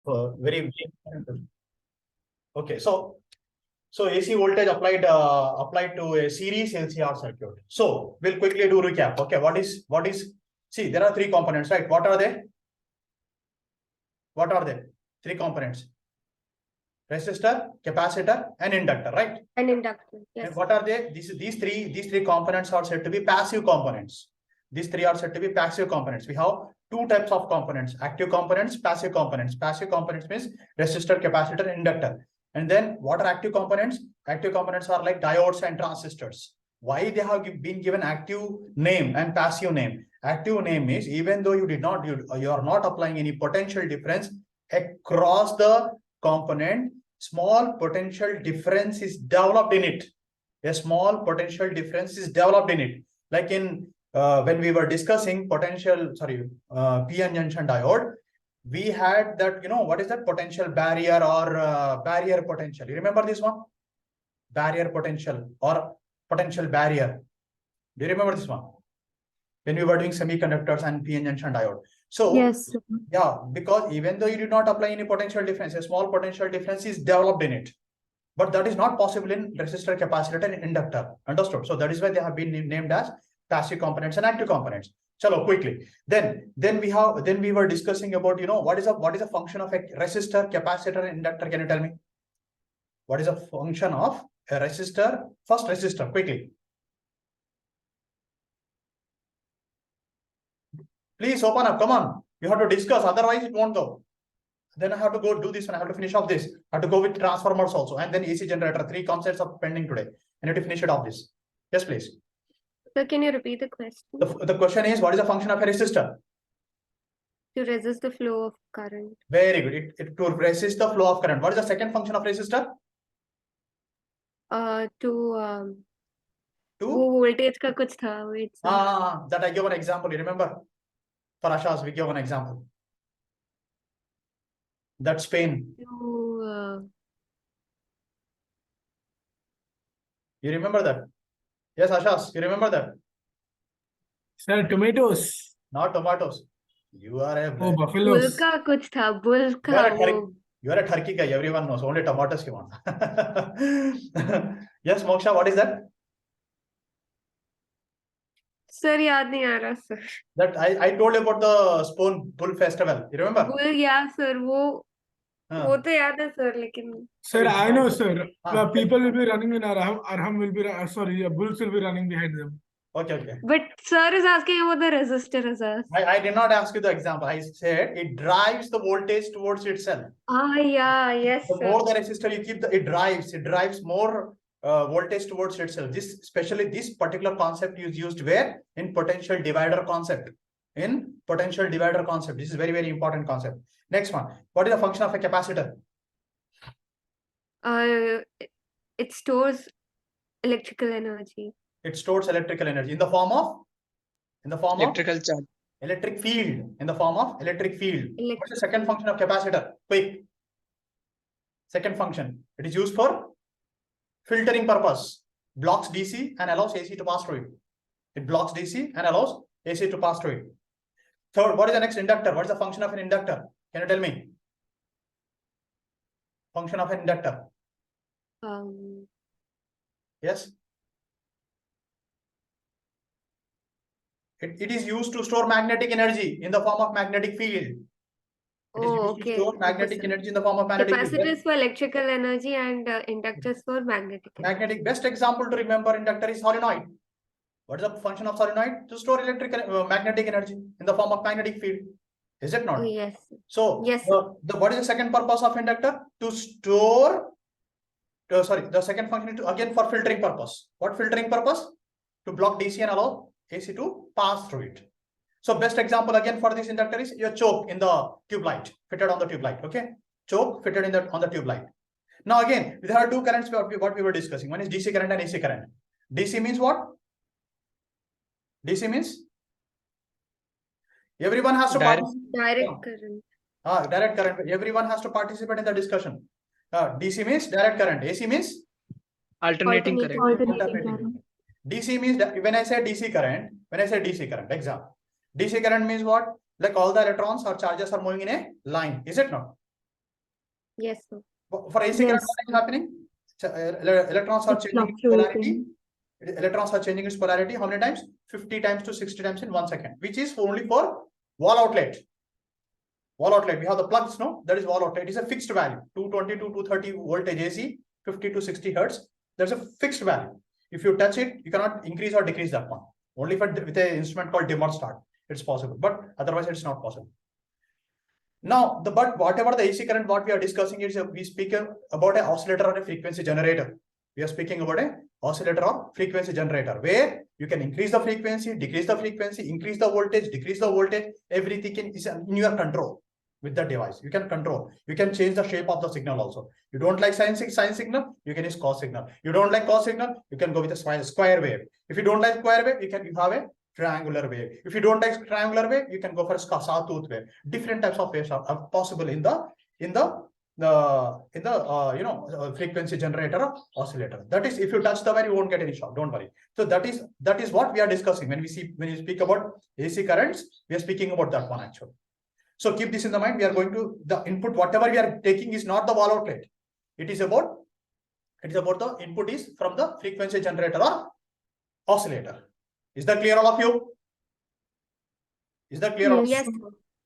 very okay. So AC voltage applied to a series LCR circuit. So we'll quickly do recap. Okay, what is see, there are three components, right? What are they? Three components: resistor, capacitor, and inductor, right? An inductor, yes. And what are they? These three components are said to be passive components. These three are said to be passive components. We have two types of components: active components, passive components. Passive components means resistor, capacitor, inductor. And then what are active components? Active components are like diodes and transistors. Why they have been given active name and passive name? Active name is even though you are not applying any potential difference across the component, small potential difference is developed in it. A small potential difference is developed in it. Like in when we were discussing potential, PN junction diode, we had that, what is that potential barrier or barrier potential? You remember this one? Barrier potential or potential barrier. Do you remember this one? When we were doing semiconductors and PN junction diode. So yes, yeah, because even though you did not apply any potential difference, a small potential difference is developed in it. But that is not possible in resistor, capacitor, and inductor. Understood? So that is why they have been named as passive components and active components. Chalo, quickly. Then we were discussing about, what is a function of a resistor, capacitor, and inductor? Can you tell me? What is a function of a resistor? First resistor, quickly. Please open up. Come on. You have to discuss. Otherwise, it won't go. Then I have to go do this one. I have to finish off this. I have to go with transformers also. And then AC generator. Three concepts are pending today. I need to finish it off this. Yes, please. So can you repeat the question? The question is, what is the function of a resistor? To resist the flow of current. Very good. It to resist the flow of current. What is the second function of resistor? To voltage ka kuch tha. Wait, that I give an example. You remember? For Ashas, we give an example. That's pain. You remember that? Yes, Ashas, you remember that? Sir, tomatoes. Not tomatoes. You are a buffaloes. Bull ka kuch tha. Bull ka. You are a turkey guy. Everyone knows. Only tomatoes you want. Yes, Moksha, what is that? Sir, yaad nahi aa raha, sir. That I told you about the Spoon Bull Festival. You remember? Bull, yeah, sir. वो तो याद है, sir. लेकिन. Sir, I know, sir. People will be running in Arham will be bulls will be running behind them. Okay. But sir is asking about the resistor as well. I did not ask you the example. I said it drives the voltage towards itself. Yeah, yes. The more the resistor you keep, it drives more voltage towards itself. Especially this particular concept is used where? In potential divider concept. This is very, very important concept. Next one. What is the function of a capacitor? It stores electrical energy. It stores electrical energy in the form of electrical charge. Electric field. In the form of electric field. What is the second function of capacitor? Quick. Second function. It is used for filtering purpose. Blocks DC and allows AC to pass through it. It blocks DC and allows AC to pass through it. Third, what is the next? Inductor. What is the function of an inductor? Can you tell me? Function of an inductor. Yes. It is used to store magnetic energy in the form of magnetic field. It is used to store magnetic energy in the form of magnetic field. Capacitors for electrical energy and inductors for magnetic energy. Magnetic. Best example to remember inductor is solenoid. What is the function of solenoid? To store magnetic energy in the form of magnetic field. Is it not? Oh, yes. So, yes. What is the second purpose of inductor? To store. The second function is again for filtering purpose. What filtering purpose? To block DC and allow AC to pass through it. So best example again for this inductor is your choke in the tube light, fitted on the tube light. Okay, choke fitted on the tube light. Now again, there are two currents what we were discussing. One is DC current and AC current. DC means what? DC means everyone has to direct current. Direct current. Everyone has to participate in the discussion. DC means direct current. AC means alternating current. DC means when I say DC current, example. DC current means what? Like all the electrons or charges are moving in a line. Is it not? Yes, sir. For AC current, what is happening? Electrons are It's changing its polarity. fluctuating. Electrons are changing its polarity. How many times? 50 times to 60 times in 1 second, which is only for wall outlet. Wall outlet. We have the plugs, no? That is wall outlet. It is a fixed value. 220 to 230 voltage AC, 50 to 60 hertz. There's a fixed value. If you touch it, you cannot increase or decrease that one. Only for with an instrument called dim or start, it's possible. But otherwise, it's not possible. Now, but whatever the AC current, what we are discussing is we speak about an oscillator or a frequency generator. We are speaking about a oscillator or frequency generator, where you can increase the frequency, decrease the frequency, increase the voltage, decrease the voltage. Everything is in your control with the device. You can control. You can change the shape of the signal also. You don't like sine signal, you can use cos signal. You don't like cos signal, you can go with a square wave. If you don't like square wave, you have a triangular wave. If you don't like triangular wave, you can go for a sawtooth wave. Different types of waves are possible in the frequency generator or oscillator. That is, if you touch the wire, you won't get any shock. Don't worry. So that is what we are discussing when we speak about AC currents. We are speaking about that one actually. So keep this in the mind. We are going to the input. Whatever we are taking is not the wall outlet. It is about the input is from the frequency generator or oscillator. Is that clear, all of you? Is that clear? Yes.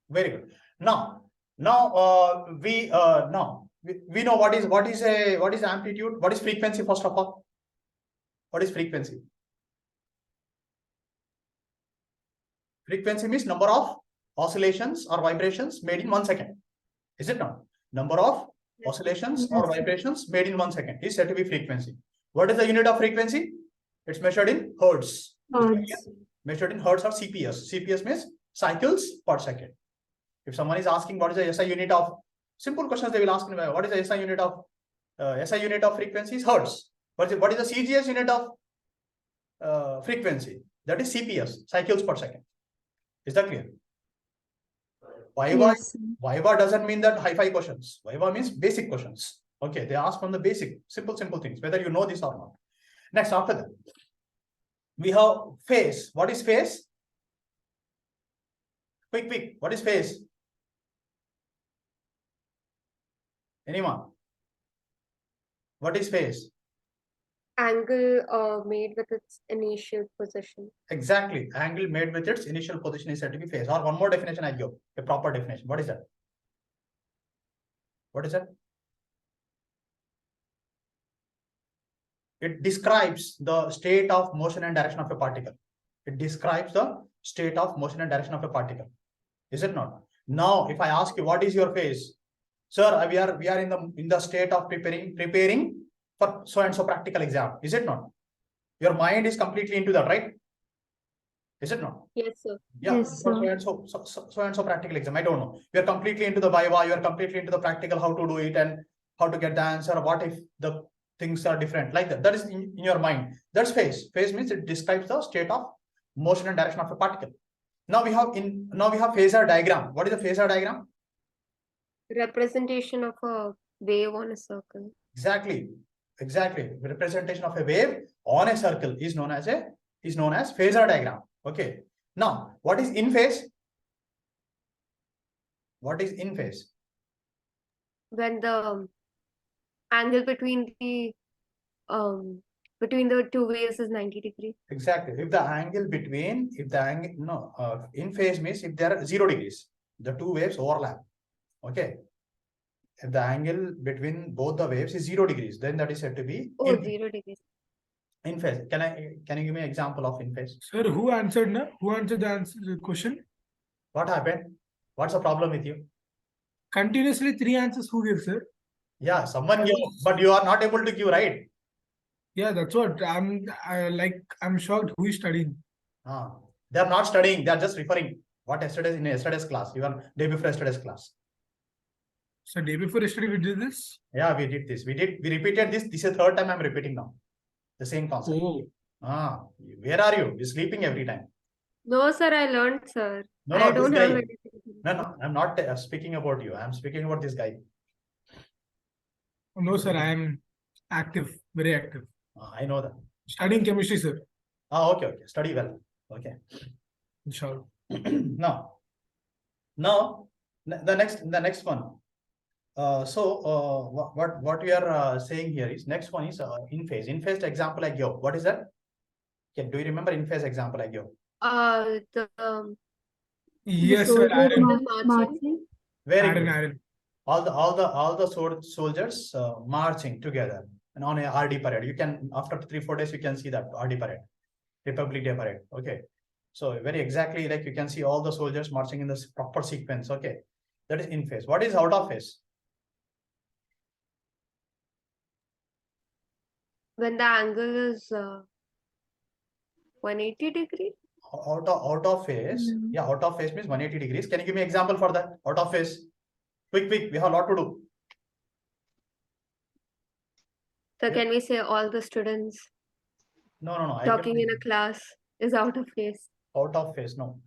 Very good. Now we know what is amplitude, what is frequency. First of all, what is frequency? Frequency means number of oscillations or vibrations made in 1 second. Is it not? Number of oscillations or vibrations made in 1 second is said to be frequency. What is the unit of frequency? It's measured in hertz. Measured in hertz or CPS. CPS means cycles per second. If someone is asking what is the SI unit of, simple questions they will ask me, what is the SI unit of frequency is hertz. What is the CGS unit of frequency? That is CPS, cycles per second. Is that clear? Viva doesn't mean that hi-fi questions. Viva means basic questions. Okay, they ask from the basic, simple things, whether you know this or not. Next, after that, we have phase. What is phase? Quick. What is phase? Anyone? What is phase? Angle made with its initial position. Exactly. Angle made with its initial position is said to be phase. Or one more definition I give, a proper definition. What is that? What is that? It describes the state of motion and direction of a particle. It describes the state of motion and direction of a particle. Is it not? Now, if I ask you, what is your phase? Sir, we are in the state of preparing for so and so practical exam. Is it not? Your mind is completely into that, right? Is it not? Yes, sir. Yeah. Yes, sir. So and so practical exam. I don't know. You are completely into the Viva. You are completely into the practical, how to do it and how to get the answer. What if the things are different, like that? That is in your mind. That's phase. Phase means it describes the state of motion and direction of a particle. Now we have phasor diagram. What is the phasor diagram? Representation of a wave on a circle. Exactly. Representation of a wave on a circle is known as phasor diagram. Okay. Now, what is in phase? What is in phase? When the angle between the two waves is 90 degrees. Exactly. In phase means if there are 0 degrees, the two waves overlap. Okay. If the angle between both the waves is 0 degrees, then that is said to be 0 degrees. In phase. Can you give me an example of in phase? Sir, who answered the question? What happened? What's the problem with you? Continuously 3 answers who gave, sir? Yeah, someone gave, but you are not able to give, right? Yeah, that's what I'm shocked. Who is studying? They are not studying. They are just referring what in yesterday's class. Even day before yesterday's class. So day before yesterday we did this? Yeah, we did this. We repeated this. This is the 3rd time I'm repeating now. The same concept. Oh. Where are you? You're sleeping every time. No, sir, I learned, sir. No, I don't have anything. No, I'm not speaking about you. I'm speaking about this guy. No, sir, I am active, very active. I know that. Studying chemistry, sir. Okay. Study well. Okay. Inshallah. Now, the next one. What we are saying here is next one is in phase. In phase example I give. What is that? Okay, do you remember in phase example I give? The Yes, sir. soldiers Aaron. marching. Very Aaron, good. Aaron. All the soldiers marching together and on a RD parade. You can after 3-4 days you can see that RD parade, Republic Day parade. Okay, so very exactly like you can see all the soldiers marching in this proper sequence. Okay, that is in phase. What is out of phase? When the angle is 180 degree. Out of phase. Yeah, out of phase means 180 degrees. Can you give me example for that? Out of phase. Quick. We have a lot to do. So Yeah. can we say all the students No. talking in a class is out of phase? Out of phase. No.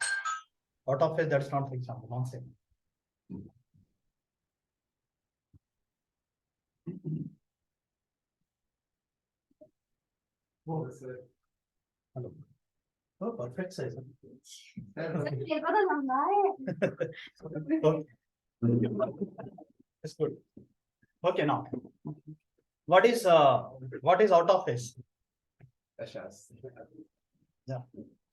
Out of phase. That's not the example. One second. Oh, hello. Oh, perfect size. Okay. That's good. Okay, now what is out of phase? Yeah.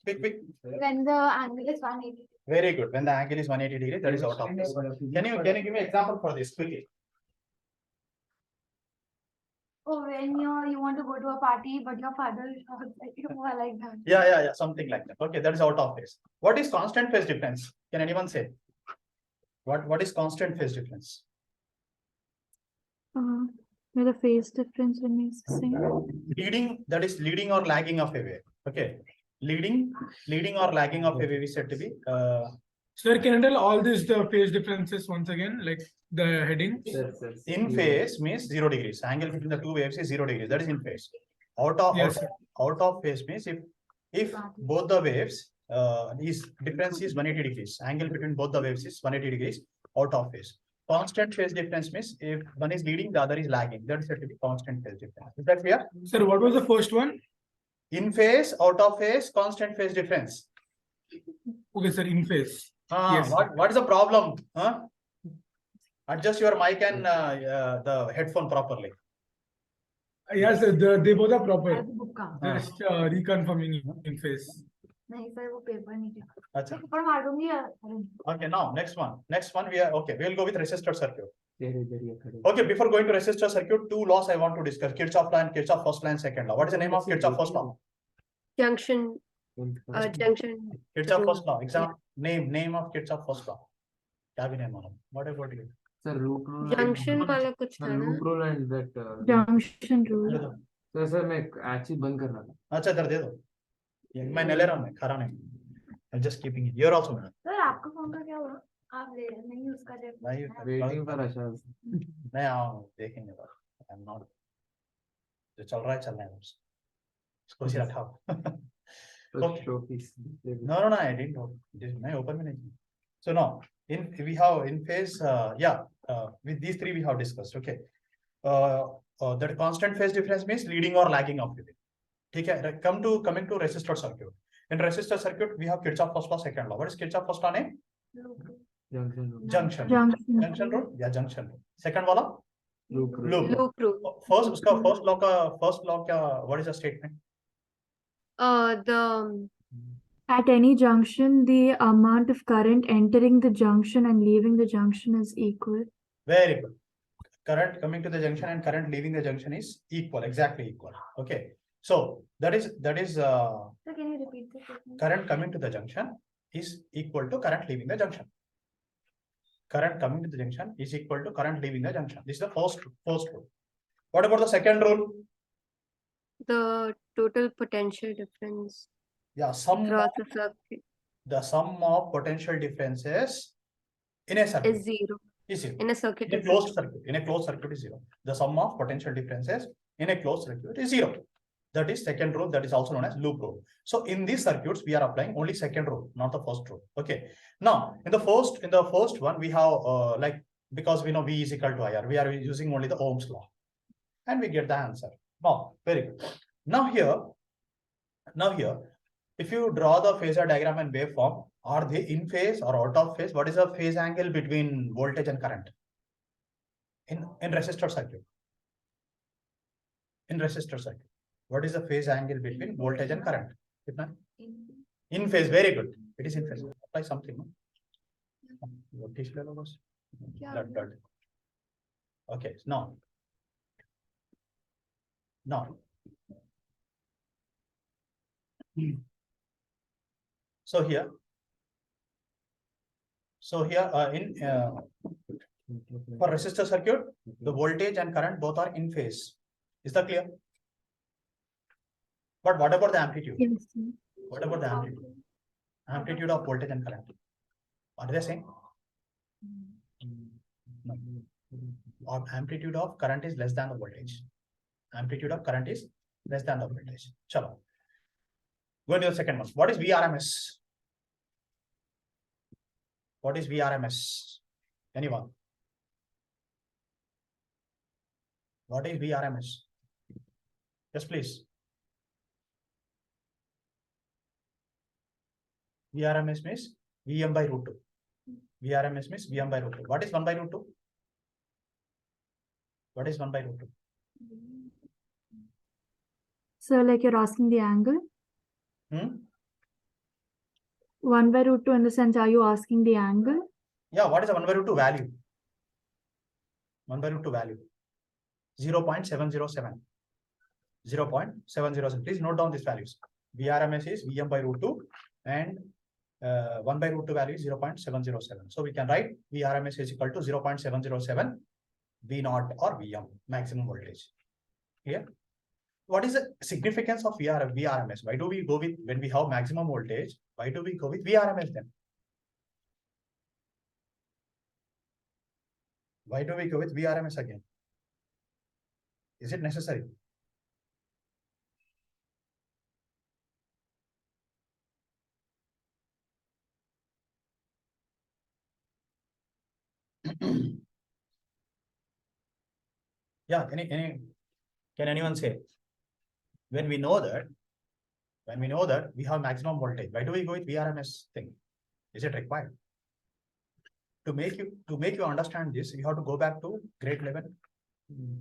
Quick. When the angle is 180. Very good. When the angle is 180 degrees, that is out of phase. Can you give me example for this quickly? Oh, when you want to go to a party, but your father is outside, you are like that. Yeah, something like that. Okay, that is out of phase. What is constant phase difference? Can anyone say? What is constant phase difference? Where the phase difference remains the same. Leading, that is leading or lagging of a wave. Okay, leading or lagging of a wave is said to be. Sir, can I tell all these the phase differences once again, like the heading? In phase means 0 degrees. Angle between the two waves is 0 degrees. That is in phase. Out of phase means if both the waves difference is 180 degrees. Angle between both the waves is 180 degrees. Out of phase. Constant phase difference means if one is leading, the other is lagging. That is said to be constant phase difference. Is that clear? Sir, what was the first one? In phase, out of phase, constant phase difference. Okay, sir, in phase. Yes. What is the problem? Adjust your mic and the headphone properly. Yes, sir, they both are proper. book का Just reconfirming in phase. नहीं sir वो paper नहीं Achha. Paper मार दूंगी Arun. Okay, now next one we will go with resistor circuit. Okay, before going to resistor circuit, two laws I want to discuss: Kirchhoff law and Kirchhoff first law and second law. What is the name of Kirchhoff first law? Junction. Kirchhoff first law. Exam name of Kirchhoff first law. क्या भी name मालूम. What about you? Sir, loop rule. Junction वाला कुछ था ना. Loop rule and that. Junction rule. Sir, मैं actually बंद कर रहा था. अच्छा इधर दे दो. मैं नहीं ले रहा हूँ, मैं खा नहीं. I'm just keeping it. You're also. Sir आपका फोन का क्या हुआ आप ले नहीं यूज कर रहे Waiting for Ashaz. मैं आऊँ देखेंगे बात. I'm not. जो चल रहा है चलने दो. इसको इसी रखा हो. Okay. Showpiece. No, I didn't know. मैं open में नहीं. So now we have in phase with these three we have discussed. Okay. That constant phase difference means leading or lagging of the wave. Okay. Coming to resistor circuit. In resistor circuit we have Kirchhoff first law, second law. What is Kirchhoff first law name? Junction rule. Junction rule. Yeah, junction rule. Second वाला? Loop rule. Loop rule. First law क्या? What is the statement? At any junction, the amount of current entering the junction and leaving the junction is equal. Very good. Current coming to the junction and current leaving the junction is equal, exactly equal. Okay. So that is so can you repeat the statement? current coming to the junction is equal to current leaving the junction. Current coming to the junction is equal to current leaving the junction. This is the first rule. What about the second rule? The total potential difference Yeah, across the circuit the sum of potential differences in a circuit is zero. is zero. In a circuit. In a closed circuit is zero. The sum of potential differences in a closed circuit is zero. That is second rule. That is also known as loop rule. So in these circuits, we are applying only second rule, not the first rule. Okay. Now in the first one, we have because we know V is equal to IR, we are using only the Ohm's law, and we get the answer. Now, very good. Now here, if you draw the phasor diagram and waveform, are they in phase or out of phase? What is the phase angle between voltage and current? in resistor circuit. In resistor circuit, what is the phase angle between voltage and current? Kitna? In phase. Very good. It is in phase. Apply something. No? What is that? Okay. Now. So here for resistor circuit, the voltage and current both are in phase. Is that clear? But what about the amplitude? Yes, sir. What about the amplitude? Amplitude of voltage and current. What are they saying? No. Or amplitude of current is less than the voltage. Amplitude of current is less than the voltage. Chalo. Go to the second one. What is VRMS? What is VRMS? Anyone? What is VRMS? Yes, please. VRMS means Vm by root 2. VRMS means Vm by root 2. What is 1 by root 2? What is 1 by root 2? So like you're asking the angle? 1 by root 2 in the sense, are you asking the angle? Yeah, what is the 1 by root 2 value? 1 by root 2 value. 0.707. 0.707. Please note down these values. VRMS is Vm by root 2 and 1 by root 2 value is 0.707. So we can write VRMS is equal to 0.707 V naught or Vm, maximum voltage. Here. What is the significance of VRMS? Why do we go with, when we have maximum voltage, why do we go with VRMS then? Why do we go with VRMS again? Is it necessary? Yeah, can anyone say? When we know that we have maximum voltage, why do we go with VRMS thing? Is it required? To make you understand this, you have to go back to grade 11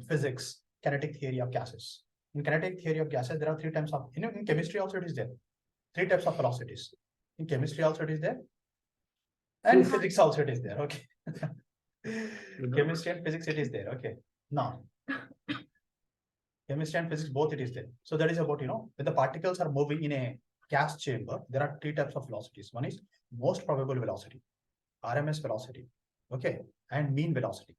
physics, kinetic theory of gases. In kinetic theory of gases, there are 3 types of, in chemistry also it is there. 3 types of velocities. In chemistry also it is there. And physics also it is there. Okay. Chemistry and physics it is there. Okay. Now, chemistry and physics both it is there. So that is about, when the particles are moving in a gas chamber, there are 3 types of velocities. One is most probable velocity, RMS velocity, okay, and mean velocity.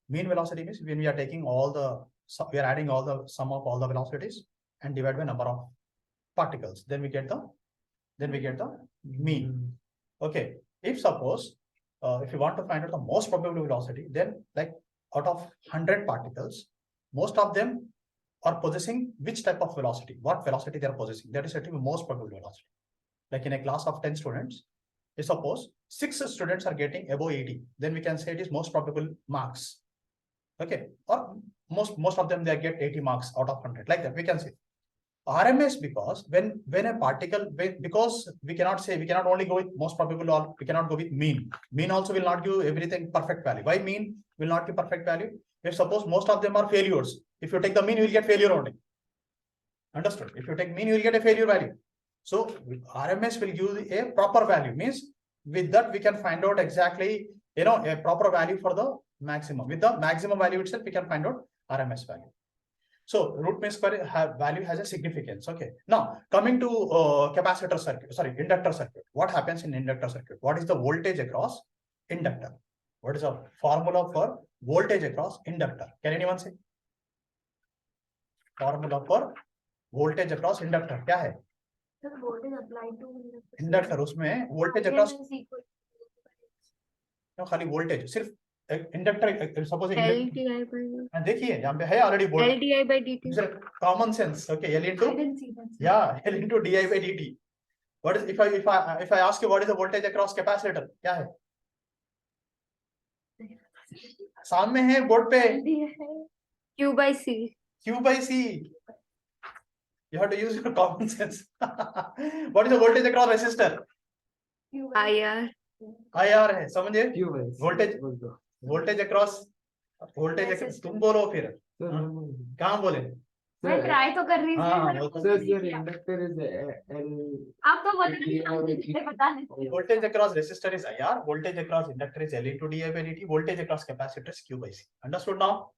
Mean velocity means when we are taking we are adding all the sum of all the velocities and divide by number of particles. Then we get the mean. Okay. If suppose if you want to find out the most probable velocity, then like out of 100 particles, most of them are possessing which type of velocity, what velocity they are possessing. That is said to be most probable velocity. Like in a class of 10 students, if suppose 6 students are getting above 80, then we can say it is most probable marks. Okay, or most of them they get 80 marks out of 100, like that we can say. RMS, because when a particle, because we cannot only go with most probable, or we cannot go with mean. Mean also will not give everything perfect value. Why mean will not give perfect value? If suppose most of them are failures, if you take the mean, you will get failure only. Understood? If you take mean, you will get a failure value. So RMS will give a proper value. Means with that we can find out exactly a proper value for the maximum. With the maximum value itself, we can find out RMS value. So root mean square value has a significance. Okay. Now coming to capacitor circuit, inductor circuit. What happens in inductor circuit? What is the voltage across inductor? What is the formula for voltage across inductor? Can anyone say? Formula for voltage across inductor क्या है? The voltage applied to Inductor उसमें voltage across खाली voltage सिर्फ inductor suppose LDI by देखिए यहाँ पे है already volt LDI by dt. Common sense okay L into I didn't see that. yeah L into di by dt. What is if I ask you what is the voltage across capacitor क्या है सामने है board पे Q by C. Q by C. You have to use your common sense. What is the voltage across resistor? IR. IR है समझे Q by C. voltage across voltage तुम बोलो फिर Sir, हाँ? no, no. कहाँ बोले मैं Sir, ट्राई तो कर रही थी हाँ, पर वो कुछ sir, नहीं sir, किया। inductor is L. आप तो बोले कि मुझे पता नहीं। voltage across resistor is IR, voltage across inductor is L into dI by dt, voltage across capacitor is Q by C. Understood now?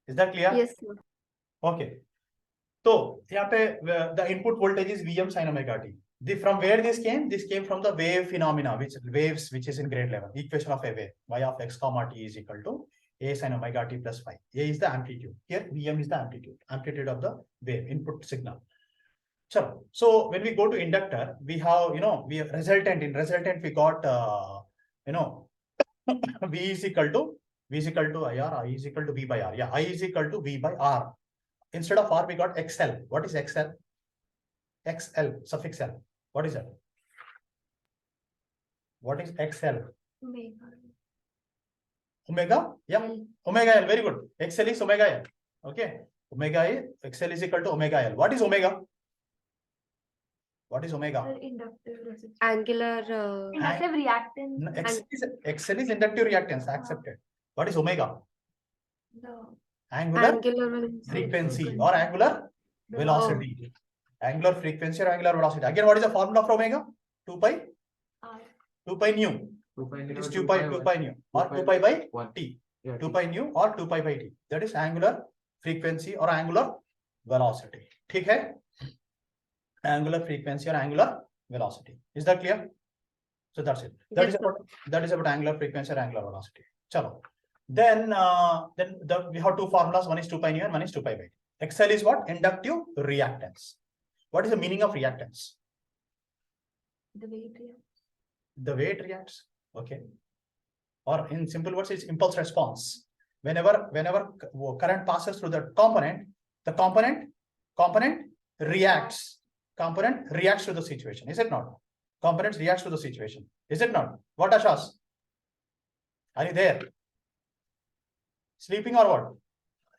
Is that clear? Yes, sir. Okay. So यहाँ पे the input voltage is Vm sin omega t. From where this came? This came from the wave phenomena, which is in grade level. Equation of a wave, y of x comma t is equal to a sin omega t plus phi. A is the amplitude. Here Vm is the amplitude of the wave input signal. So when we go to inductor, we have we have resultant. In resultant, we got V is equal to IR, I is equal to V by R. Yeah, I is equal to V by R. Instead of R, we got XL. What is XL? XL, suffix L. What is that? What is XL? Omega? Yeah, omega L. Very good. XL is omega L. Okay. Omega is XL is equal to omega L. What is omega? What is omega? Inductive resistance. Angular. Inductive reactance. No, XL is inductive reactance. Accepted. What is omega? The Angular Angular frequency or angular velocity. Angular frequency or angular velocity. Again, what is the formula for omega? 2 pi? R. 2 pi nu. 2 pi It is nu, 2 pi nu or 2 pi by 1. t. Yeah, 2 pi nu or 2 pi by t. That is angular frequency or angular velocity. ठीक है? Angular frequency or angular velocity. Is that clear? So that's it. That is about angular frequency or angular velocity. Chalo. Then we have two formulas. One is 2 pi nu and one is 2 pi by t. XL is what? Inductive reactance. What is the meaning of reactance? The way it reacts. The way it reacts. Okay. Or in simple words, it's impulse response. Whenever current passes through the component reacts. Component reacts to the situation. Is it not? Components reacts to the situation. Is it not? What, Ashas? Are you there? Sleeping or what?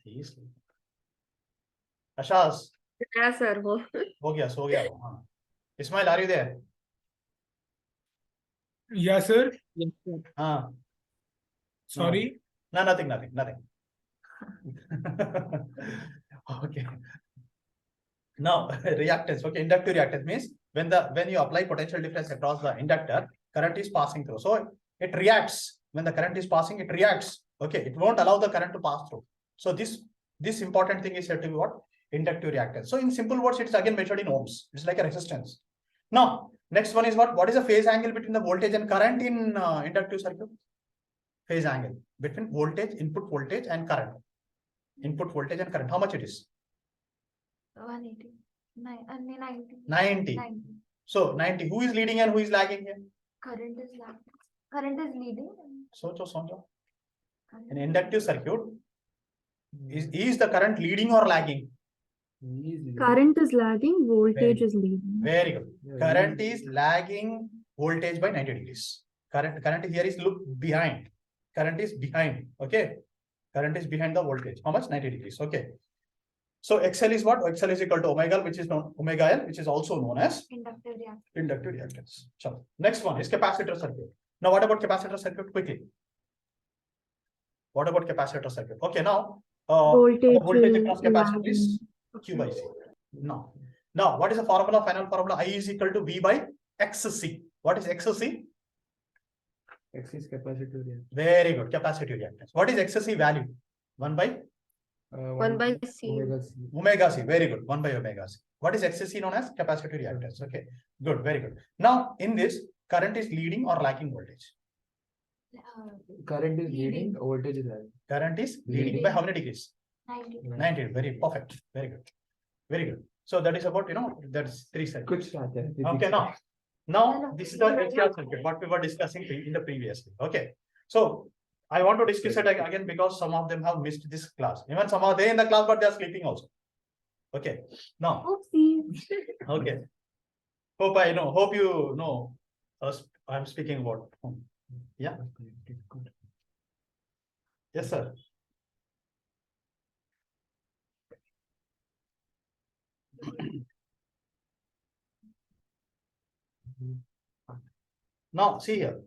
He is sleeping. Ashas? Yeah, sir. हो गया, सो गया वो. हाँ. Ismail, are you there? Yes, sir. Yes, sir. हाँ. Sorry. No, nothing. Okay. Now, reactance. Okay, inductive reactance means when you apply potential difference across the inductor, current is passing through. So it reacts. When the current is passing, it reacts. Okay, it won't allow the current to pass through. So this important thing is said to be what? Inductive reactance. So in simple words, it's again measured in ohms. It's like a resistance. Now, next one is what? What is the phase angle between the voltage and current in inductive circuit? Phase angle between voltage, input voltage and current. Input voltage and current. How much it is? 180. 90. 90. So 90. Who is leading and who is lagging here? Current is lagging. Current is leading. So. In inductive circuit, is the current leading or lagging? Current is lagging, voltage is leading. Very good. Yeah, Current is lagging voltage by 90 degrees. Current here is look behind. Current is behind. Okay. Current is behind the voltage. How much? 90 degrees. Okay. So XL is what? XL is equal to omega L, which is known omega L, which is also known as Inductive reactance. inductive reactance. So next one is capacitor circuit. Now, what about capacitor circuit? Quickly. What about capacitor circuit? Okay, now voltage across capacitor is Q by C. Now, what is the formula? Final formula? I is equal to V by XC. What is XC? X is capacitor reactance. Very good. Capacitive reactance. What is XC value? 1 by 1 by C. Omega C. omega C. Very good. 1 by omega C. What is XC known as? Capacitive reactance. Okay. Good. Very good. Now, in this, current is leading or lagging voltage? Current is leading, voltage is lagging. Current is leading by how many degrees? 90. 90. Very perfect. Very good. Very good. So that is about, that's three circuits. Kuch start hai. Okay, now this is the HDR circuit, what we were discussing in the previously. Okay. So I want to discuss it again because some of them have missed this class. Even some are there in the class, but they are sleeping also. Okay. Now, Oopsies. okay. Hope you know I'm speaking about. Yeah. Good. Yes, sir. Now, see here.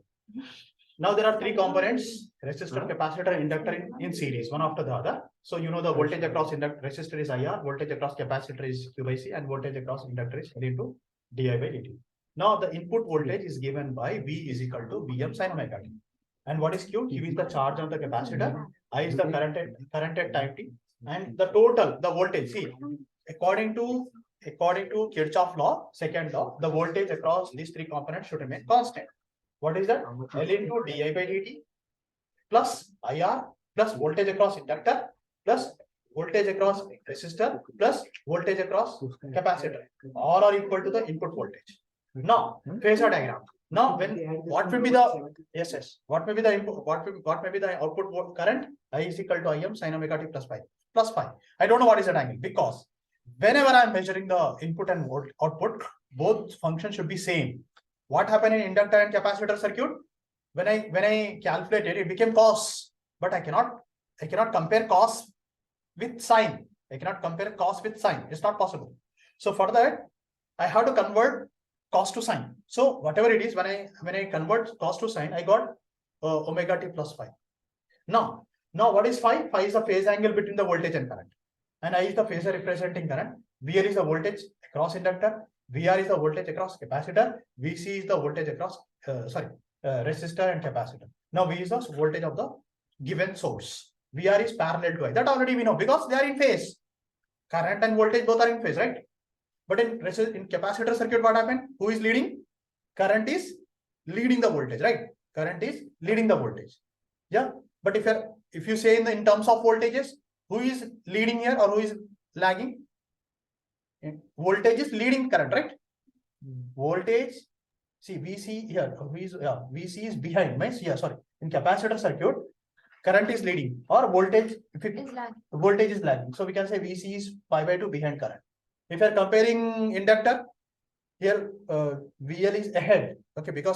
Now there are three components: resistor, capacitor, inductor in series, one after the other. So you know the voltage across resistor is IR, voltage across capacitor is Q by C, and voltage across inductor is L into di by dt. Now the input voltage is given by V is equal to Vm sin omega t. And what is Q? Q is the charge on the capacitor, I is the current at time t, and the total, the voltage. See, according to Kirchhoff law, second law, the voltage across these three components should remain constant. What is that? L into di by dt plus IR plus voltage across inductor plus voltage across resistor plus voltage across capacitor. All are equal to the input voltage. Now, phasor diagram. Now, what will be the what may be the input? What may be the output current? I is equal to Im sin omega t plus phi. I don't know what is the angle, because whenever I am measuring the input and output, both functions should be same. What happened in inductor and capacitor circuit? When I calculated, it became cos, but I cannot compare cos with sine. I cannot compare cos with sine. It's not possible. So for that, I have to convert cos to sine. So whatever it is, when I convert cos to sine, I got omega t plus phi. Now what is phi? Phi is the phase angle between the voltage and current, and I is the phasor representing current. VR is the voltage across inductor. VR is the voltage across capacitor. VC is the voltage across resistor and capacitor. Now V is the voltage of the given source. VR is parallel to I. That already we know, because they are in phase. Current and voltage both are in phase, right? But in capacitor circuit, what happened? Who is leading? Current is leading the voltage, right? Current is leading the voltage. Yeah. But if you say in terms of voltages, who is leading here or who is lagging? Voltage is leading current, right? Voltage. See, VC here. VC is behind. In capacitor circuit, current is leading, or voltage voltage is lagging. So we can say VC is pi by 2 behind current. If you are comparing inductor, here VL is ahead. Okay, because